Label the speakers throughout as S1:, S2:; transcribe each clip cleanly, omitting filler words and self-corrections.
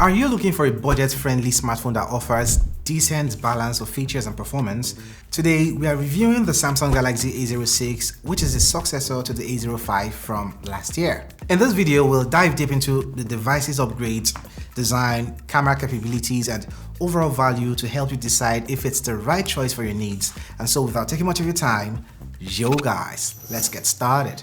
S1: Are you looking for a budget-friendly smartphone that offers decent balance of features and performance? Today, we are reviewing the Samsung Galaxy A06, which is the successor to the A05 from last year. In this video, we'll dive deep into the device's upgrades, design, camera capabilities, and overall value to help you decide if it's the right choice for your needs. And so without taking much of your time, guys, let's get started.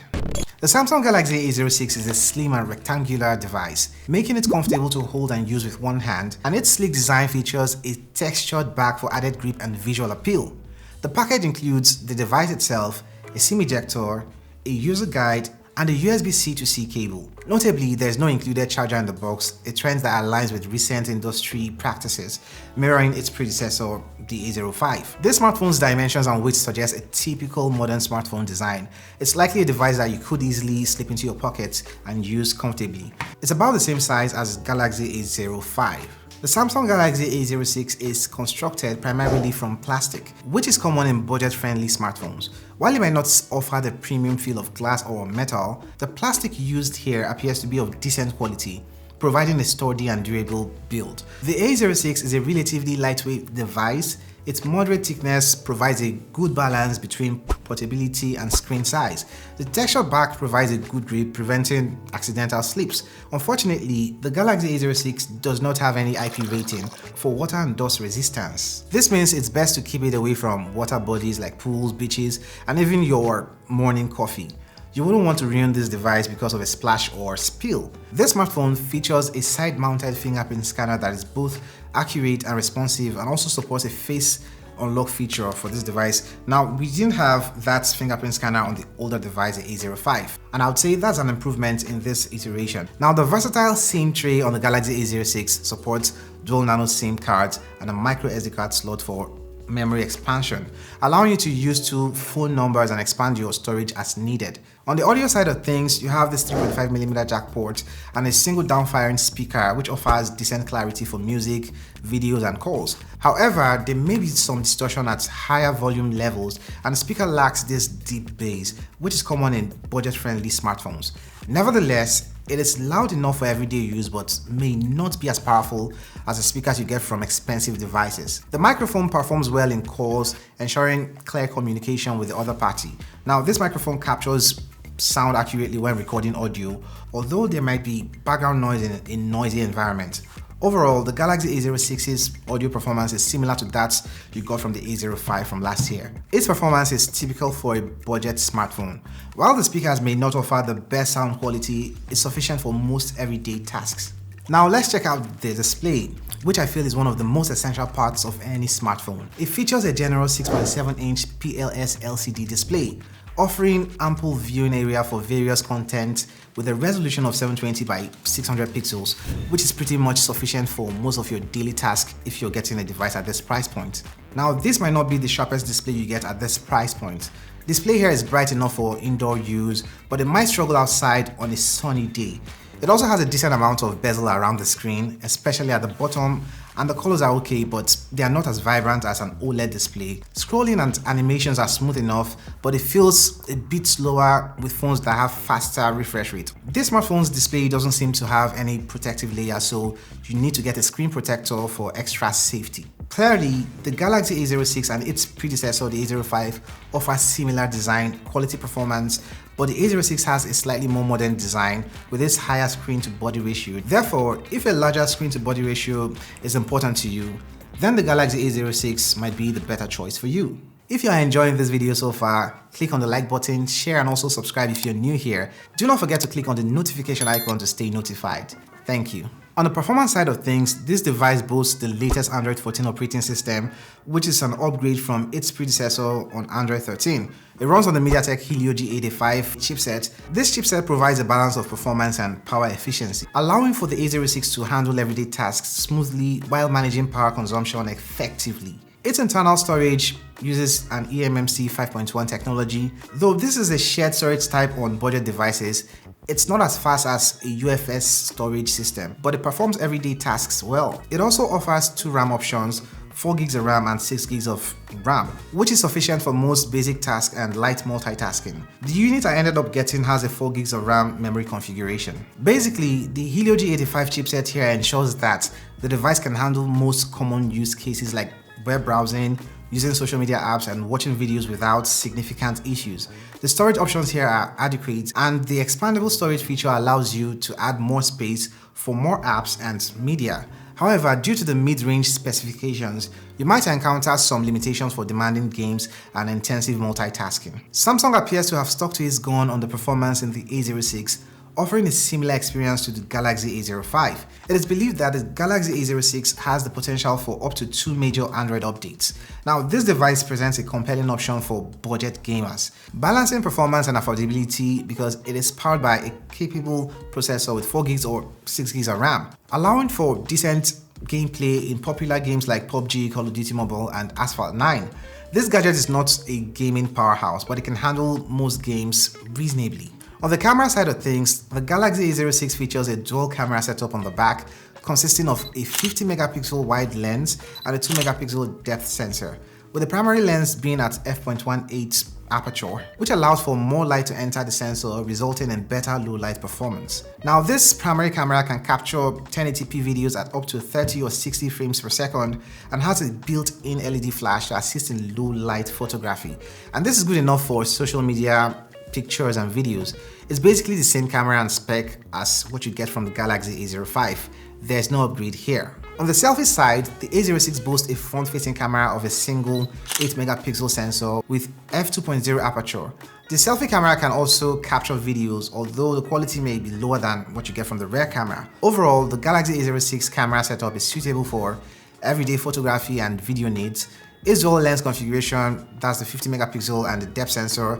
S1: The Samsung Galaxy A06 is a slim and rectangular device, making it comfortable to hold and use with one hand, and its sleek design features a textured back for added grip and visual appeal. The package includes the device itself, a SIM ejector, a user guide, and a USB-C to C cable. Notably, there is no included charger in the box, a trend that aligns with recent industry practices, mirroring its predecessor, the A05. This smartphone's dimensions and weight suggest a typical modern smartphone design. It's likely a device that you could easily slip into your pocket and use comfortably. It's about the same size as Galaxy A05. The Samsung Galaxy A06 is constructed primarily from plastic, which is common in budget-friendly smartphones. While it might not offer the premium feel of glass or metal, the plastic used here appears to be of decent quality, providing a sturdy and durable build. The A06 is a relatively lightweight device. Its moderate thickness provides a good balance between portability and screen size. The textured back provides a good grip, preventing accidental slips. Unfortunately, the Galaxy A06 does not have any IP rating for water and dust resistance. This means it's best to keep it away from water bodies like pools, beaches, and even your morning coffee. You wouldn't want to ruin this device because of a splash or spill. This smartphone features a side-mounted fingerprint scanner that is both accurate and responsive, and also supports a face unlock feature for this device. Now, we didn't have that fingerprint scanner on the older device, the A05, and I would say that's an improvement in this iteration. Now, the versatile SIM tray on the Galaxy A06 supports dual nano SIM cards and a micro SD card slot for memory expansion, allowing you to use two phone numbers and expand your storage as needed. On the audio side of things, you have this 3.5mm jack port and a single downfiring speaker, which offers decent clarity for music, videos, and calls. However, there may be some distortion at higher volume levels, and the speaker lacks this deep bass, which is common in budget-friendly smartphones. Nevertheless, it is loud enough for everyday use, but may not be as powerful as the speakers you get from expensive devices. The microphone performs well in calls, ensuring clear communication with the other party. Now, this microphone captures sound accurately when recording audio, although there might be background noise in a noisy environment. Overall, the Galaxy A06's audio performance is similar to that you got from the A05 from last year. Its performance is typical for a budget smartphone. While the speakers may not offer the best sound quality, it's sufficient for most everyday tasks. Now let's check out the display, which I feel is one of the most essential parts of any smartphone. It features a generous 6.7-inch PLS LCD display, offering ample viewing area for various content with a resolution of 720 by 600 pixels, which is pretty much sufficient for most of your daily tasks if you're getting a device at this price point. Now, this might not be the sharpest display you get at this price point. Display here is bright enough for indoor use, but it might struggle outside on a sunny day. It also has a decent amount of bezel around the screen, especially at the bottom, and the colors are okay, but they are not as vibrant as an OLED display. Scrolling and animations are smooth enough, but it feels a bit slower with phones that have faster refresh rate. This smartphone's display doesn't seem to have any protective layer, so you need to get a screen protector for extra safety. Clearly, the Galaxy A06 and its predecessor, the A05, offer similar design, quality, performance, but the A06 has a slightly more modern design with its higher screen-to-body ratio. Therefore, if a larger screen-to-body ratio is important to you, then the Galaxy A06 might be the better choice for you. If you are enjoying this video so far, click on the like button, share, and also subscribe if you're new here. Do not forget to click on the notification icon to stay notified. Thank you. On the performance side of things, this device boasts the latest Android 14 operating system, which is an upgrade from its predecessor on Android 13. It runs on the MediaTek Helio G85 chipset. This chipset provides a balance of performance and power efficiency, allowing for the A06 to handle everyday tasks smoothly while managing power consumption effectively. Its internal storage uses an eMMC 5.1 technology. Though this is a shared storage type on budget devices, it's not as fast as a UFS storage system, but it performs everyday tasks well. It also offers two RAM options 4 gigs of RAM and 6 gigs of RAM, which is sufficient for most basic tasks and light multitasking. The unit I ended up getting has a 4 gigs of RAM memory configuration. Basically, the Helio G85 chipset here ensures that the device can handle most common use cases like web browsing, using social media apps, and watching videos without significant issues. The storage options here are adequate, and the expandable storage feature allows you to add more space for more apps and media. However, due to the mid-range specifications, you might encounter some limitations for demanding games and intensive multitasking. Samsung appears to have stuck to its gun on the performance in the A06, offering a similar experience to the Galaxy A05. It is believed that the Galaxy A06 has the potential for up to 2 major Android updates. Now, this device presents a compelling option for budget gamers, balancing performance and affordability because it is powered by a capable processor with 4 gigs or 6 gigs of RAM, allowing for decent gameplay in popular games like PUBG, Call of Duty Mobile, and Asphalt 9. This gadget is not a gaming powerhouse, but it can handle most games reasonably. On the camera side of things, the Galaxy A06 features a dual camera setup on the back, consisting of a 50 megapixel wide lens and a 2 megapixel depth sensor, with the primary lens being at f.18 aperture, which allows for more light to enter the sensor, resulting in better low light performance. Now, this primary camera can capture 1080p videos at up to 30 or 60 frames per second and has a built-in LED flash to assist in low light photography. And this is good enough for social media, pictures, and videos. It's basically the same camera and spec as what you get from the Galaxy A05. There's no upgrade here. On the selfie side, the A06 boasts a front-facing camera of a single 8 megapixel sensor with f2.0 aperture. The selfie camera can also capture videos, although the quality may be lower than what you get from the rear camera. Overall, the Galaxy A06 camera setup is suitable for everyday photography and video needs. Its dual lens configuration, that's the 50 megapixel and the depth sensor,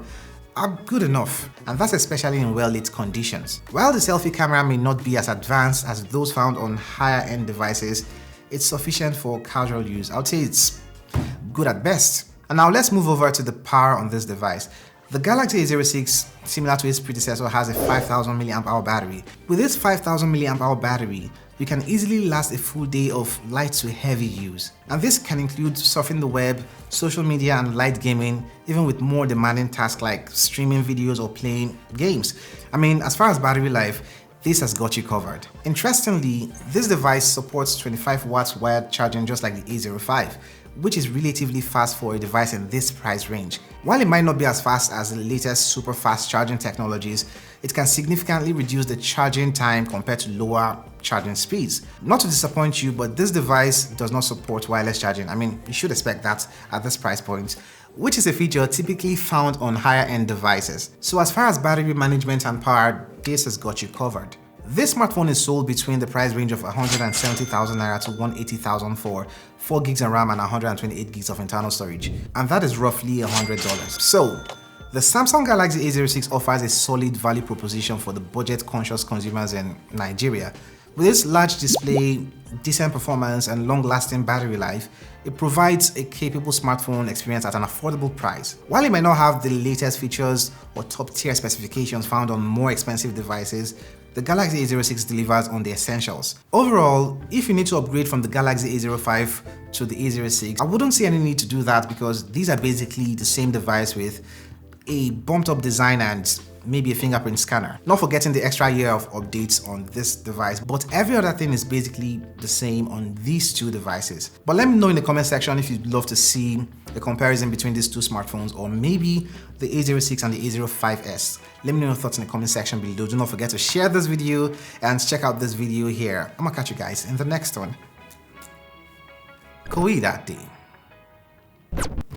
S1: are good enough, and that's especially in well-lit conditions. While the selfie camera may not be as advanced as those found on higher-end devices, it's sufficient for casual use. I would say it's good at best. And now let's move over to the power on this device. The Galaxy A06, similar to its predecessor, has a 5000 mAh battery. With this 5000 mAh battery, you can easily last a full day of light to heavy use. And this can include surfing the web, social media, and light gaming, even with more demanding tasks like streaming videos or playing games. I mean, as far as battery life, this has got you covered. Interestingly, this device supports 25 watts wired charging just like the A05, which is relatively fast for a device in this price range. While it might not be as fast as the latest super fast charging technologies, it can significantly reduce the charging time compared to lower charging speeds. Not to disappoint you, but this device does not support wireless charging. I mean, you should expect that at this price point, which is a feature typically found on higher end devices. So as far as battery management and power, this has got you covered. This smartphone is sold between the price range of 170,000 naira to 180,000 for 4 gigs of RAM and 128 gigs of internal storage, and that is roughly $100. So, the Samsung Galaxy A06 offers a solid value proposition for the budget-conscious consumers in Nigeria. With its large display, decent performance, and long-lasting battery life, it provides a capable smartphone experience at an affordable price. While it might not have the latest features or top-tier specifications found on more expensive devices, the Galaxy A06 delivers on the essentials. Overall, if you need to upgrade from the Galaxy A05 to the A06, I wouldn't see any need to do that because these are basically the same device with a bumped up design and maybe a fingerprint scanner. Not forgetting the extra year of updates on this device, but every other thing is basically the same on these two devices. But let me know in the comment section if you'd love to see a comparison between these two smartphones, or maybe the A06 and the A05s. Let me know your thoughts in the comment section below. Do not forget to share this video and check out this video here. I'm gonna catch you guys in the next one. Koi that day.